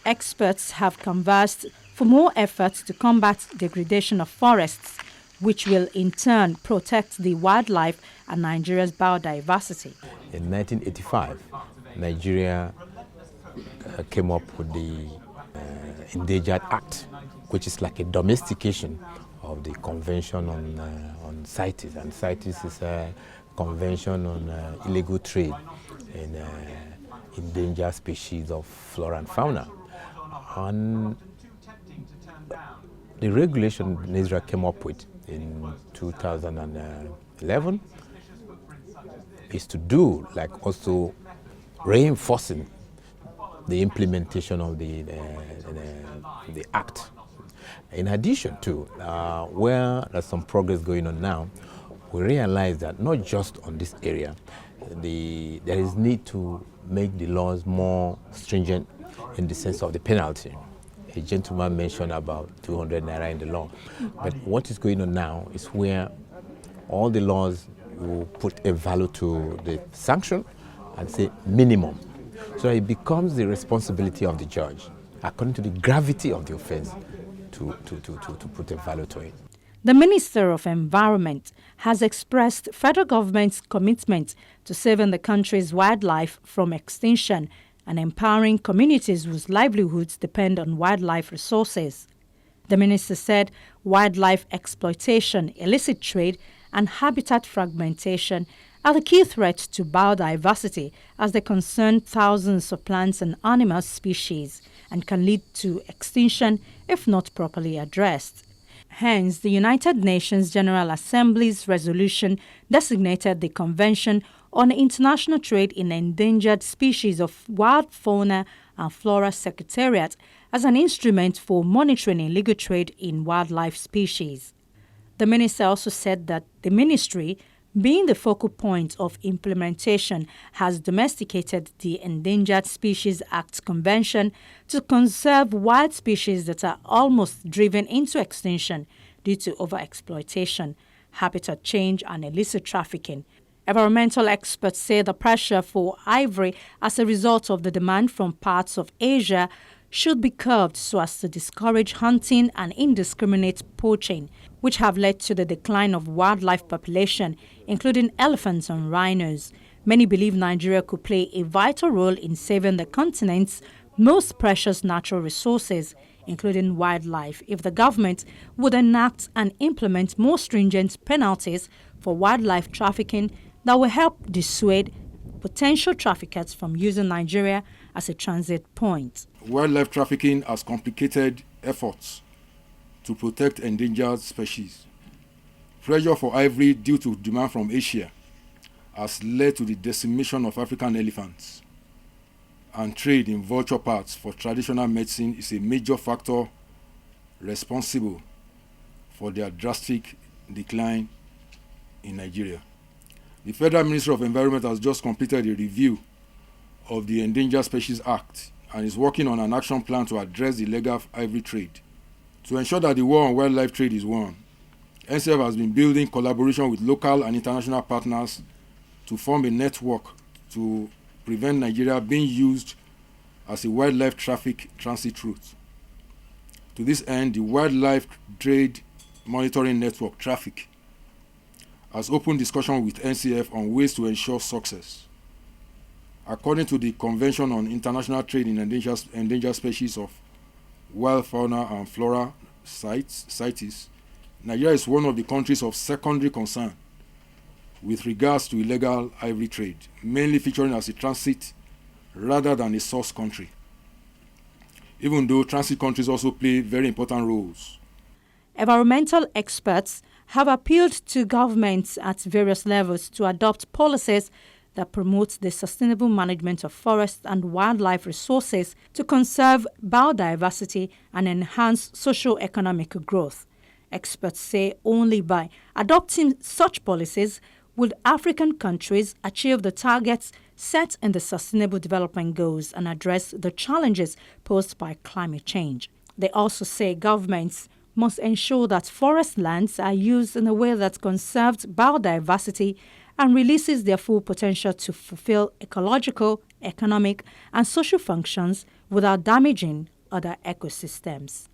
Experts have conversed for more efforts to combat degradation of forests, which will in turn protect the wildlife and Nigeria's biodiversity. In 1985, Nigeria came up with the Endangered Act, which is like a domestication of the Convention on CITES, and CITES is a convention on illegal trade in endangered species of flora and fauna. And the regulation Nigeria came up with in 2011 is to do like also reinforcing the implementation of the act. In addition to where there's some progress going on now, we realize that not just on this area, there is need to make the laws more stringent in the sense of the penalty. A gentleman mentioned about 200 naira in the law. But what is going on now is where all the laws will put a value to the sanction and say minimum. So it becomes the responsibility of the judge, according to the gravity of the offense, to put a value to it. The Minister of Environment has expressed federal government's commitment to saving the country's wildlife from extinction and empowering communities whose livelihoods depend on wildlife resources. The minister said wildlife exploitation, illicit trade, and habitat fragmentation are the key threats to biodiversity as they concern thousands of plants and animal species and can lead to extinction if not properly addressed. Hence, the United Nations General Assembly's resolution designated the Convention on International Trade in Endangered Species of Wild Fauna and Flora Secretariat as an instrument for monitoring illegal trade in wildlife species. The minister also said that the ministry, being the focal point of implementation, has domesticated the Endangered Species Act Convention to conserve wild species that are almost driven into extinction due to overexploitation, habitat change, and illicit trafficking. Environmental experts say the pressure for ivory as a result of the demand from parts of Asia should be curbed so as to discourage hunting and indiscriminate poaching, which have led to the decline of wildlife population, including elephants and rhinos. Many believe Nigeria could play a vital role in saving the continent's most precious natural resources, including wildlife, if the government would enact and implement more stringent penalties for wildlife trafficking that will help dissuade potential traffickers from using Nigeria as a transit point. Wildlife trafficking has complicated efforts to protect endangered species. Pressure for ivory due to demand from Asia has led to the decimation of African elephants, and trade in vulture parts for traditional medicine is a major factor responsible for their drastic decline in Nigeria. The Federal Ministry of Environment has just completed a review of the Endangered Species Act and is working on an action plan to address the illegal ivory trade. To ensure that the war on wildlife trade is won, NCF has been building collaboration with local and international partners to form a network to prevent Nigeria being used as a wildlife traffic transit route. To this end, the Wildlife Trade Monitoring Network, Traffic, has opened discussion with NCF on ways to ensure success. According to the Convention on International Trade in Endangered Species of Wild Fauna and Flora, CITES, Nigeria is one of the countries of secondary concern with regards to illegal ivory trade, mainly featuring as a transit rather than a source country, even though transit countries also play very important roles. Environmental experts have appealed to governments at various levels to adopt policies that promote the sustainable management of forests and wildlife resources to conserve biodiversity and enhance socio-economic growth. Experts say only by adopting such policies would African countries achieve the targets set in the Sustainable Development Goals and address the challenges posed by climate change. They also say governments must ensure that forest lands are used in a way that conserves biodiversity and releases their full potential to fulfill ecological, economic, and social functions without damaging other ecosystems.